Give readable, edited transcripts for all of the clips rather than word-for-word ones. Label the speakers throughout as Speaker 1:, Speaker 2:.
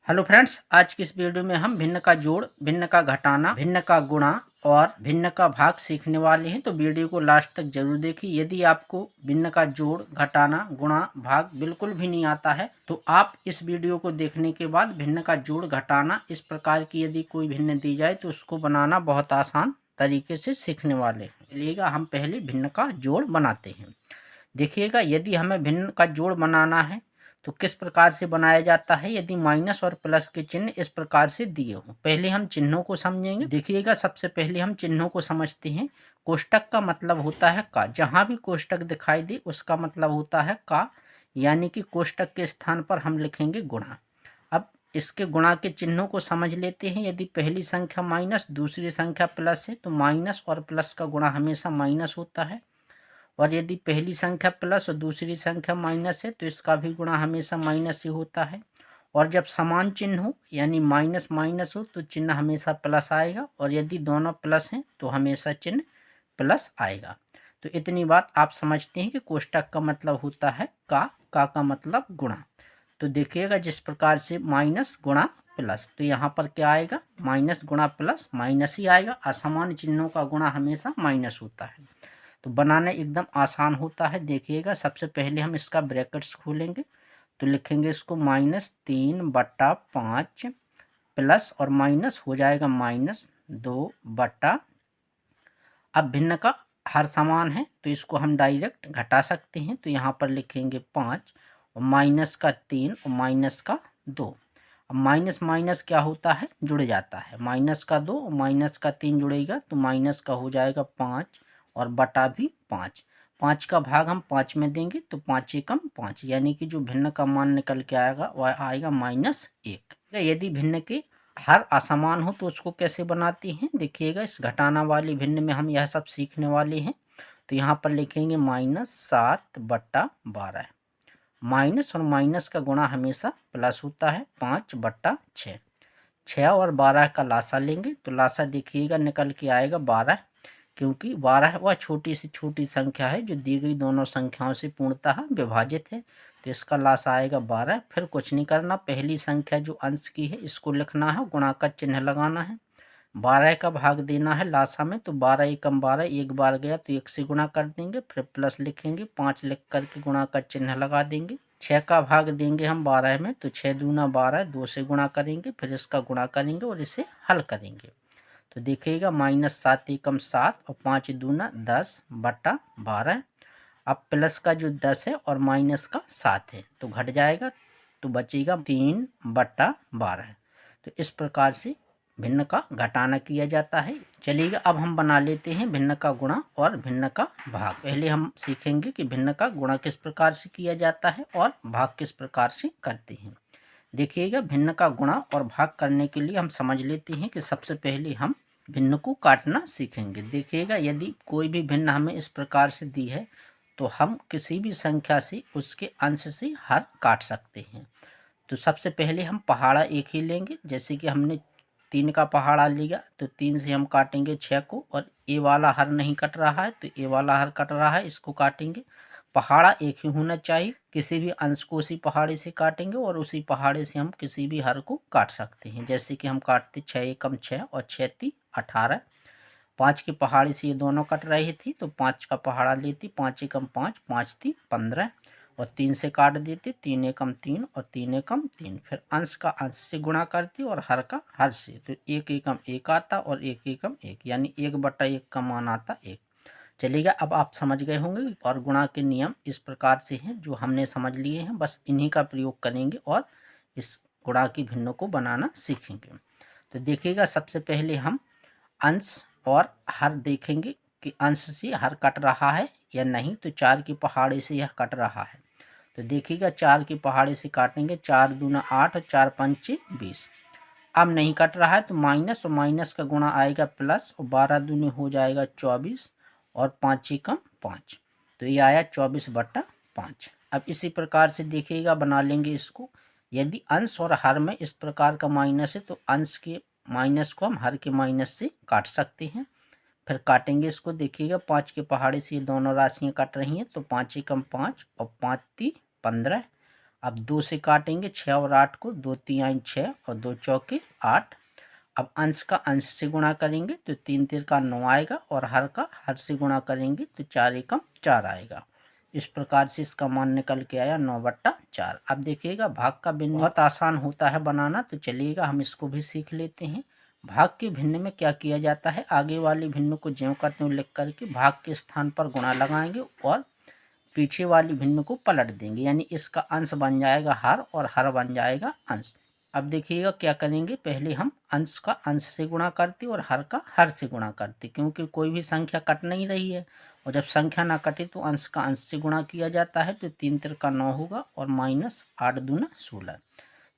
Speaker 1: Hello friends, आज की इस वीडियो में हम भिन्न का जोड़, भिन्न का घटाना, भिन्न का गुणा और भिन्न का भाग सीखने वाले हैं। तो वीडियो को लास्ट तक जरूर देखिए। यदि आपको भिन्न का जोड़, घटाना, गुणा, भाग बिल्कुल भी नहीं आता है तो आप इस वीडियो को देखने के बाद भिन्न का जोड़, घटाना इस प्रकार की यदि कोई भिन्न दी जाए तो उसको बनाना बहुत आसान तरीके से सीखने वाले हैं। चलिएगा हम पहले भिन्न का जोड़ बनाते हैं। देखिएगा, यदि हमें भिन्न का जोड़ बनाना है तो किस प्रकार से बनाया जाता है। यदि माइनस और प्लस के चिन्ह इस प्रकार से दिए हों, पहले हम चिन्हों को समझेंगे। देखिएगा, सबसे पहले हम चिन्हों को समझते हैं। कोष्टक का मतलब होता है का। जहां भी कोष्टक दिखाई दे उसका मतलब होता है का, यानी कि कोष्टक के स्थान पर हम लिखेंगे गुणा। अब इसके गुणा के चिन्हों को समझ लेते हैं। यदि पहली संख्या माइनस, दूसरी संख्या प्लस है तो माइनस और प्लस का गुणा हमेशा माइनस होता है। और यदि पहली संख्या प्लस और दूसरी संख्या माइनस है तो इसका भी गुणा हमेशा माइनस ही होता है। और जब समान चिन्ह हो यानी माइनस माइनस हो तो चिन्ह हमेशा प्लस आएगा, और यदि दोनों प्लस हैं तो हमेशा चिन्ह प्लस आएगा। तो इतनी बात आप समझते हैं कि कोष्टक का मतलब होता है का मतलब गुणा। तो देखिएगा, जिस प्रकार से माइनस गुणा प्लस, तो यहाँ पर क्या आएगा, माइनस गुणा प्लस माइनस ही आएगा। असमान चिन्हों का गुणा हमेशा माइनस होता है। तो बनाना एकदम आसान होता है। देखिएगा, सबसे पहले हम इसका ब्रैकेट्स खोलेंगे तो लिखेंगे इसको -3/5 प्लस और माइनस हो जाएगा -2/। अब भिन्न का हर समान है तो इसको हम डायरेक्ट घटा सकते हैं। तो यहाँ पर लिखेंगे 5 और माइनस का 3 और माइनस का 2। अब माइनस माइनस क्या होता है, जुड़ जाता है। माइनस का 2 और माइनस का 3 जुड़ेगा तो माइनस का हो जाएगा 5 और बटा भी 5। 5 का भाग हम 5 में देंगे तो 5 एकम 5, यानी कि जो भिन्न का मान निकल के आएगा वह आएगा -1। यदि भिन्न के हर असमान हो तो उसको कैसे बनाते हैं, देखिएगा इस घटाना वाली भिन्न में हम यह सब सीखने वाले हैं। तो यहाँ पर लिखेंगे -7/12। माइनस और माइनस का गुणा हमेशा प्लस होता है। 5/6। 6 और 12 का लासा लेंगे तो लासा देखिएगा निकल के आएगा 12, क्योंकि 12 वह छोटी से छोटी संख्या है जो दी गई दोनों संख्याओं से पूर्णतः विभाजित है। तो इसका लासा आएगा 12। फिर कुछ नहीं करना, पहली संख्या जो अंश की है इसको लिखना है, गुणा का चिन्ह लगाना है, 12 का भाग देना है लासा में। तो 12 एकम 12, एक बार गया तो 1 से गुणा कर देंगे, फिर प्लस लिखेंगे, 5 लिख करके गुणा का चिन्ह लगा देंगे। 6 का भाग देंगे हम 12 में तो 6 दूना 12, 2 से गुणा करेंगे, फिर इसका गुणा करेंगे और इसे हल करेंगे। तो देखिएगा -7 एकम 7 और 5 दूना 10/12। अब प्लस का जो 10 है और माइनस का 7 है तो घट जाएगा, तो बचेगा 3/12। तो इस प्रकार से भिन्न का घटाना किया जाता है। चलिएगा, अब हम बना लेते हैं भिन्न का गुणा और भिन्न का भाग। पहले हम सीखेंगे कि भिन्न का गुणा किस प्रकार से किया जाता है और भाग किस प्रकार से करते हैं। देखिएगा, भिन्न का गुणा और भाग करने के लिए हम समझ लेते हैं कि सबसे पहले हम भिन्न को काटना सीखेंगे। देखिएगा, यदि कोई भी भिन्न हमें इस प्रकार से दी है तो हम किसी भी संख्या से उसके अंश से हर काट सकते हैं। तो सबसे पहले हम पहाड़ा एक ही लेंगे। जैसे कि हमने 3 का पहाड़ा लिया तो 3 से हम काटेंगे 6 को, और ए वाला हर नहीं कट रहा है तो ए वाला हर कट रहा है, इसको काटेंगे। पहाड़ा एक ही होना चाहिए। किसी भी अंश को उसी पहाड़े से काटेंगे और उसी पहाड़े से हम किसी भी हर को काट सकते हैं। जैसे कि हम काटते 6 एकम 6 और 6 × 18। 5 के पहाड़े से ये दोनों कट रही थी तो 5 का पहाड़ा लेती, 5 एकम 5, 5 × 15 और 3 से काट देते, 3 एकम 3 और 3 एकम 3। फिर अंश का अंश से गुणा करती और हर का हर से, तो 1 एकम 1 आता और 1 एकम 1, यानी 1/1 का मान आता 1। चलिएगा, अब आप समझ गए होंगे और गुणा के नियम इस प्रकार से हैं जो हमने समझ लिए हैं, बस इन्हीं का प्रयोग करेंगे और इस गुणा की भिन्नों को बनाना सीखेंगे। तो देखिएगा, सबसे पहले हम अंश और हर देखेंगे कि अंश से हर कट रहा है या नहीं। तो 4 के पहाड़े से यह कट रहा है तो देखिएगा 4 के पहाड़े से काटेंगे, 4 दूना 8 और 4 पंचे 20। अब नहीं कट रहा है तो माइनस और माइनस का गुणा आएगा प्लस, और 12 दूनी हो जाएगा 24 और 5 एकम 5, तो ये आया 24/5। अब इसी प्रकार से देखिएगा बना लेंगे इसको। यदि अंश और हर में इस प्रकार का माइनस है तो अंश के माइनस को हम हर के माइनस से काट सकते हैं। फिर काटेंगे इसको। देखिएगा, 5 के पहाड़े से ये दोनों राशियां कट रही हैं तो 5 एकम 5 और 5 × 3 = 15 अब 2 से काटेंगे 6 और 8 को, 2 तिहाई 6 और 2 चौके 8। अब अंश का अंश से गुणा करेंगे तो 3 तिरका 9 आएगा और हर का हर से गुणा करेंगे तो 4 एकम 4 आएगा। इस प्रकार से इसका मान निकल के आया 9/4। अब देखिएगा भाग का भिन्न बहुत आसान होता है बनाना, तो चलिएगा हम इसको भी सीख लेते हैं। भाग के भिन्न में क्या किया जाता है, आगे वाले भिन्न को ज्यों का त्यों लिख करके भाग के स्थान पर गुणा लगाएंगे और पीछे वाली भिन्न को पलट देंगे, यानी इसका अंश बन जाएगा हर और हर बन जाएगा अंश। अब देखिएगा क्या करेंगे, पहले हम अंश का अंश से गुणा करते और हर का हर से गुणा करते, क्योंकि कोई भी संख्या कट नहीं रही है और जब संख्या ना कटे तो अंश का अंश से गुणा किया जाता है। तो 3 तिरका 9 होगा और -8 दूना 16,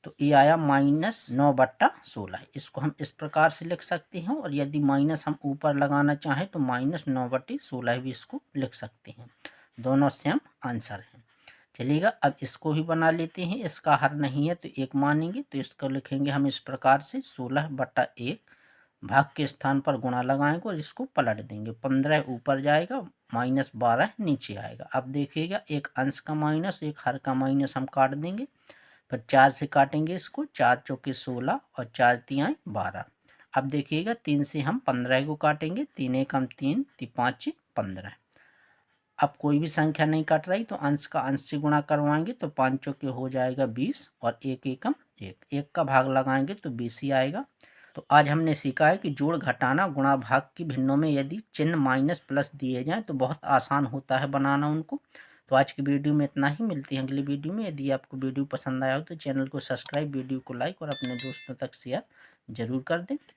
Speaker 1: तो ये आया -9/16। इसको हम इस प्रकार से लिख सकते हैं और यदि माइनस हम ऊपर लगाना चाहें तो -9/16 भी इसको लिख सकते हैं। दोनों सेम आंसर है। चलिएगा अब इसको भी बना लेते हैं। इसका हर नहीं है तो 1 मानेंगे, तो इसको लिखेंगे हम इस प्रकार से 16/1। भाग के स्थान पर गुणा लगाएंगे और इसको पलट देंगे। 15 ऊपर जाएगा, -12 नीचे आएगा। अब देखिएगा एक अंश का माइनस एक हर का माइनस हम काट देंगे, फिर 4 से काटेंगे इसको, 4 चौके 16 और 4 तिहाई 12। अब देखिएगा 3 से हम 15 को काटेंगे, 3 एकम 3, 5 15। अब कोई भी संख्या नहीं कट रही तो अंश का अंश से गुणा करवाएंगे तो 5 चौके हो जाएगा 20 और 1 एकम 1, 1 का भाग लगाएंगे तो 20 ही आएगा। तो आज हमने सीखा है कि जोड़ घटाना गुणा भाग की भिन्नों में यदि चिन्ह माइनस प्लस दिए जाएं तो बहुत आसान होता है बनाना उनको। तो आज की वीडियो में इतना ही, मिलती है अगली वीडियो में। यदि आपको वीडियो पसंद आया हो तो चैनल को सब्सक्राइब, वीडियो को लाइक और अपने दोस्तों तक शेयर जरूर कर दें।